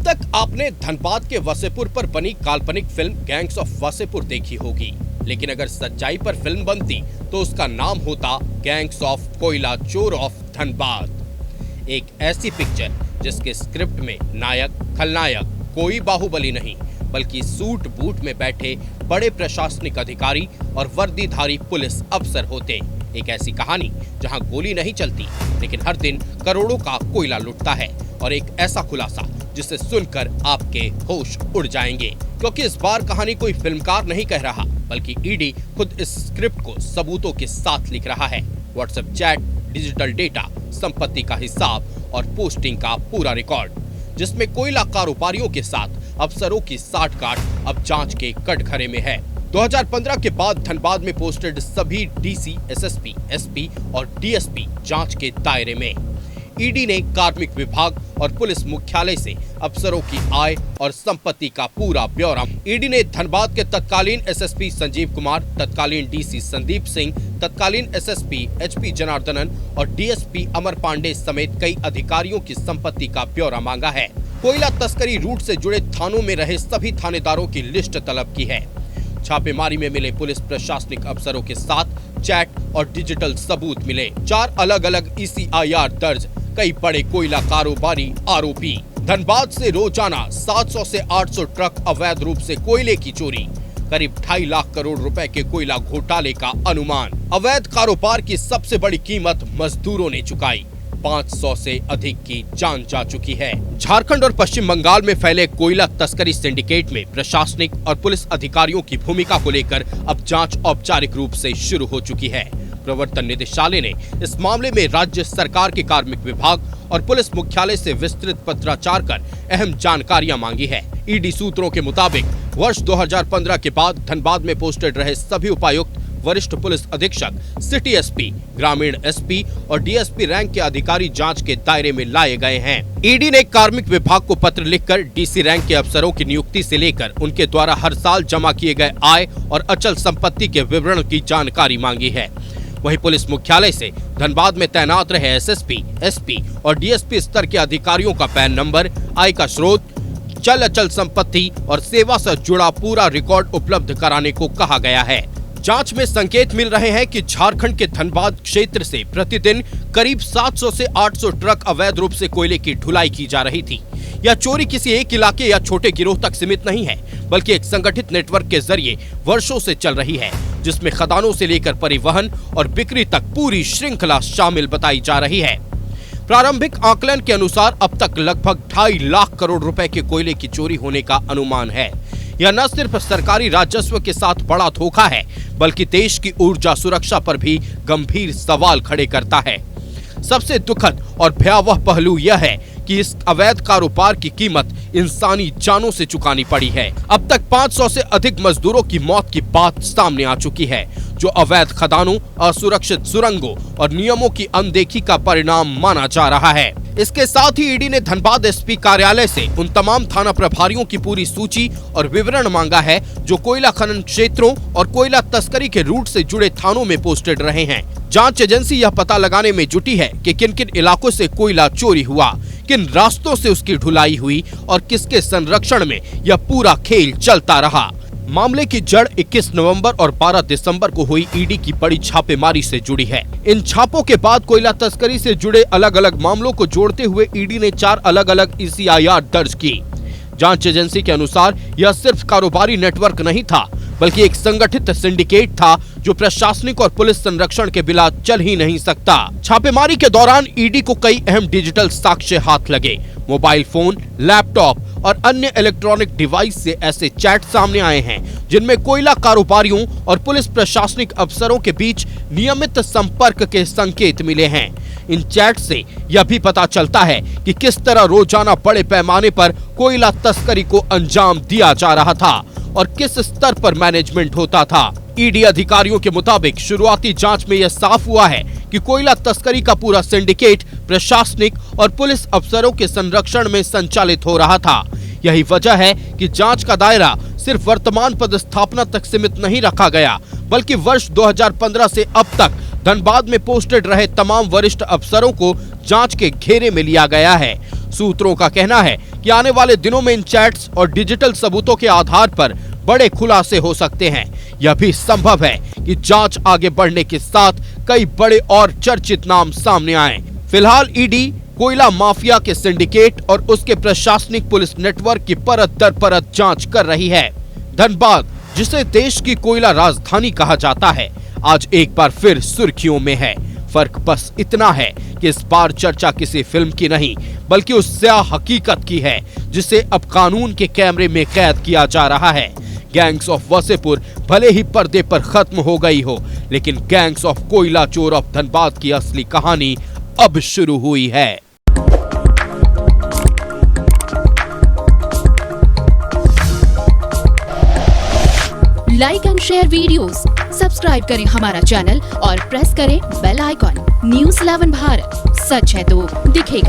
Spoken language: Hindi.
तक आपने धनबाद के वसेपुर पर बनी काल्पनिक फिल्म गैंग्स ऑफ वसेपुर देखी होगी, लेकिन अगर सच्चाई पर फिल्म बनती तो उसका नाम होता गैंग्स ऑफ कोयला चोर ऑफ धनबाद। एक ऐसी पिक्चर जिसके स्क्रिप्ट में नायक खलनायक कोई बाहुबली नहीं बल्कि सूट बूट में बैठे बड़े प्रशासनिक अधिकारी और वर्दीधारी पुलिस अफसर होते। एक ऐसी कहानी जहां गोली नहीं चलती लेकिन हर दिन करोड़ों का कोयला लुटता है, और एक ऐसा खुलासा जिसे सुनकर आपके होश उड़ जाएंगे, क्योंकि इस बार कहानी कोई फिल्मकार नहीं कह रहा बल्कि ईडी खुद इस स्क्रिप्ट को सबूतों के साथ लिख रहा है। व्हाट्सएप चैट, डिजिटल डेटा, संपत्ति का हिसाब और पोस्टिंग का पूरा रिकॉर्ड, जिसमें कोयला कारोबारियों के साथ अफसरों की साठगांठ अब जांच के कटघरे में है। 2015 के बाद धनबाद में पोस्टेड सभी डीसी, एसएसपी, एसपी और डीएसपी जांच के दायरे में। ईडी ने कार्मिक विभाग और पुलिस मुख्यालय से अफसरों की आय और संपत्ति का पूरा ब्यौरा। ईडी ने धनबाद के तत्कालीन एसएसपी संजीव कुमार, तत्कालीन डीसी संदीप सिंह, तत्कालीन एसएसपी एचपी जनार्दनन और डीएसपी अमर पांडे समेत कई अधिकारियों की संपत्ति का ब्यौरा मांगा है। कोयला तस्करी रूट से जुड़े थानों में रहे सभी थानेदारों की लिस्ट तलब की है। छापेमारी में मिले पुलिस प्रशासनिक अफसरों के साथ चैट और डिजिटल सबूत मिले। 4 अलग अलग ECIR दर्ज, कई बड़े कोयला कारोबारी आरोपी। धनबाद से रोजाना 700 से 800 ट्रक अवैध रूप से कोयले की चोरी, करीब 2.5 लाख करोड़ रुपए के कोयला घोटाले का अनुमान। अवैध कारोबार की सबसे बड़ी कीमत मजदूरों ने चुकाई, 500 से अधिक की जान जा चुकी है। झारखंड और पश्चिम बंगाल में फैले कोयला तस्करी सिंडिकेट में प्रशासनिक और पुलिस अधिकारियों की भूमिका को लेकर अब जांच औपचारिक रूप से शुरू हो चुकी है। प्रवर्तन निदेशालय ने इस मामले में राज्य सरकार के कार्मिक विभाग और पुलिस मुख्यालय से विस्तृत पत्राचार कर अहम जानकारियां मांगी है। ईडी सूत्रों के मुताबिक वर्ष 2015 के बाद धनबाद में पोस्टेड रहे सभी उपायुक्त, वरिष्ठ पुलिस अधीक्षक, सिटी एसपी, ग्रामीण एसपी और डीएसपी रैंक के अधिकारी जांच के दायरे में लाए गए हैं। ईडी ने कार्मिक विभाग को पत्र लिखकर डीसी रैंक के अफसरों की नियुक्ति से लेकर उनके द्वारा हर साल जमा किए गए आय और अचल संपत्ति के विवरण की जानकारी मांगी है। वहीं पुलिस मुख्यालय से धनबाद में तैनात रहे एसएसपी, एसपी और डीएसपी स्तर के अधिकारियों का पैन नंबर, आय का स्रोत, चल अचल संपत्ति और सेवा से जुड़ा पूरा रिकॉर्ड उपलब्ध कराने को कहा गया है। जांच में संकेत मिल रहे हैं कि झारखंड के धनबाद क्षेत्र से प्रतिदिन करीब 700 से 800 ट्रक अवैध रूप से कोयले की ढुलाई की जा रही थी। यह चोरी किसी एक इलाके या छोटे गिरोह तक सीमित नहीं है, बल्कि एक संगठित नेटवर्क के जरिए वर्षों से चल रही है, जिसमें खदानों से लेकर परिवहन और बिक्री तक पूरी श्रृंखला शामिल बताई जा रही है। प्रारंभिक आकलन के अनुसार अब तक लगभग 2.5 लाख करोड़ रुपए के कोयले की चोरी होने का अनुमान है। यह न सिर्फ सरकारी राजस्व के साथ बड़ा धोखा है, बल्कि देश की ऊर्जा सुरक्षा पर भी गंभीर सवाल खड़े करता है। सबसे दुखद और भयावह पहलू यह है कि इस अवैध कारोबार की कीमत इंसानी जानों से चुकानी पड़ी है। अब तक 500 से अधिक मजदूरों की मौत की बात सामने आ चुकी है, जो अवैध खदानों, असुरक्षित सुरंगों और नियमों की अनदेखी का परिणाम माना जा रहा है। इसके साथ ही ईडी ने धनबाद एसपी कार्यालय से उन तमाम थाना प्रभारियों की पूरी सूची और विवरण मांगा है जो कोयला खनन क्षेत्रों और कोयला तस्करी के रूट से जुड़े थानों में पोस्टेड रहे हैं। जांच एजेंसी यह पता लगाने में जुटी है कि किन किन इलाकों से कोयला चोरी हुआ, किन रास्तों से उसकी ढुलाई हुई और किसके संरक्षण में यह पूरा खेल चलता रहा। मामले की जड़ 21 नवंबर और 12 दिसंबर को हुई ईडी की बड़ी छापेमारी से जुड़ी है। इन छापों के बाद कोयला तस्करी से जुड़े अलग अलग मामलों को जोड़ते हुए ईडी ने 4 अलग अलग ECIR दर्ज की। जांच एजेंसी के अनुसार यह सिर्फ कारोबारी नेटवर्क नहीं था, बल्कि एक संगठित सिंडिकेट था जो प्रशासनिक और पुलिस संरक्षण के बिना चल ही नहीं सकता। छापेमारी के दौरान ईडी को कई अहम डिजिटल साक्ष्य हाथ लगे। मोबाइल फोन, लैपटॉप और अन्य इलेक्ट्रॉनिक डिवाइस से ऐसे चैट सामने आए हैं जिनमें कोयला कारोबारियों और पुलिस प्रशासनिक अफसरों के बीच नियमित संपर्क के संकेत मिले हैं। इन चैट से यह भी पता चलता है कि किस तरह रोजाना बड़े पैमाने पर कोयला तस्करी को अंजाम दिया जा रहा था और किस स्तर पर मैनेजमेंट होता था। ईडी अधिकारियों के मुताबिक शुरुआती जांच में यह साफ हुआ है कि कोयला तस्करी का पूरा सिंडिकेट प्रशासनिक और पुलिस अफसरों के संरक्षण में संचालित हो रहा था। यही वजह है कि जांच का दायरा सिर्फ वर्तमान पदस्थापना तक सीमित नहीं रखा गया, बल्कि वर्ष 2015 से अब तक धनबाद में पोस्टेड रहे तमाम वरिष्ठ अफसरों को जांच के घेरे में लिया गया है। सूत्रों का कहना है कि आने वाले दिनों में इन चैट्स और डिजिटल सबूतों के आधार पर बड़े खुलासे हो सकते हैं। यह भी संभव है कि जांच आगे बढ़ने के साथ कई बड़े और चर्चित नाम सामने आए। फिलहाल ईडी कोयला माफिया के सिंडिकेट और उसके प्रशासनिक पुलिस नेटवर्क की परत दर परत जांच कर रही है। धनबाद, जिसे देश की कोयला राजधानी कहा जाता है, आज एक बार फिर सुर्खियों में है। फर्क बस इतना है कि इस बार चर्चा किसी फिल्म की नहीं बल्कि उस स्याह हकीकत की है जिसे अब कानून के कैमरे में कैद किया जा रहा है। गैंग्स ऑफ वसेपुर भले ही पर्दे पर खत्म हो गई हो, लेकिन गैंग्स ऑफ कोयला चोर ऑफ धनबाद की असली कहानी अब शुरू हुई है। Like and share videos, subscribe करें हमारा चैनल और प्रेस करें बेल आइकॉन। न्यूज़ 11 भारत, सच है तो दिखेगा।